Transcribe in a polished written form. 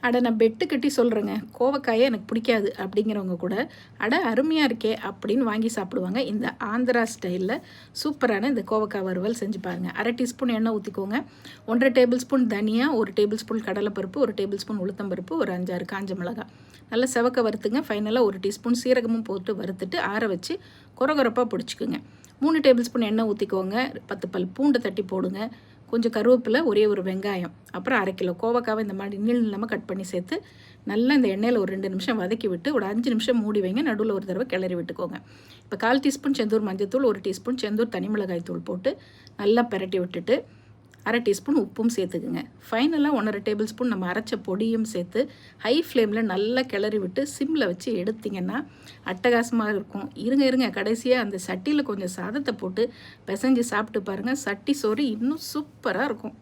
அட நான் பெட்டு கட்டி சொல்கிறேங்க, கோவக்காயே எனக்கு பிடிக்காது அப்படிங்கிறவங்க கூட அருமையாக இருக்கே அப்படின்னு வாங்கி சாப்பிடுவாங்க. இந்த ஆந்திரா ஸ்டைலில் சூப்பரான இந்த கோவக்காய் வறுவல் செஞ்சு பாருங்கள். 1/2 டீஸ்பூன் எண்ணெய் ஊற்றிக்கோங்க. 1/2 டேபிள் ஸ்பூன் தனியா, 1 டேபிள் ஸ்பூன் கடலைப்பருப்பு, 1 டேபிள் ஸ்பூன் உளுத்தம்பருப்பு, ஒரு 5-6 காஞ்ச மிளகாய் நல்லா செவக்க வறுத்துங்க. ஃபைனலாக 1 டீஸ்பூன் சீரகமும் போட்டு வறுத்துட்டு ஆற வச்சு கொரகொரப்பாக பிடிச்சிக்குங்க. 3 டேபிள் ஸ்பூன் எண்ணெய் ஊற்றிக்கோங்க. 10 பல் பூண்டு தட்டி போடுங்க. கொஞ்சம் கருவேப்பிலை, ஒரே ஒரு வெங்காயம், அப்புறம் 1/2 கிலோ கோவக்காவை இந்த மாதிரி நீள் இல்லாமல் கட் பண்ணி சேர்த்து நல்லா இந்த எண்ணெயில் ஒரு 2 நிமிஷம் வதக்கி விட்டு ஒரு 5 நிமிஷம் மூடி வைங்க. நடுவில் ஒரு தடவை கிளறி விட்டுக்கோங்க. இப்போ 1/4 டீஸ்பூன் செந்தூர் மஞ்சத்தூள், 1 டீஸ்பூன் செந்தூர் தனி மிளகாய் தூள் போட்டு நல்லா பிரட்டி விட்டுட்டு 1/2 டீஸ்பூன் உப்பும் சேர்த்துக்குங்க. ஃபைனலாக 1/2 டேபிள் ஸ்பூன் நம்ம அரைச்ச பொடியும் சேர்த்து ஹை ஃப்ளேமில் நல்லா கிளறி விட்டு சிம்மில் வச்சு எடுத்திங்கன்னா அட்டகாசமாக இருக்கும். இருங்க கடைசியாக அந்த சட்டியில் கொஞ்சம் சாதத்தை போட்டு பிசைஞ்சு சாப்பிட்டு பாருங்கள். சட்டி சோறு இன்னும் சூப்பராக இருக்கும்.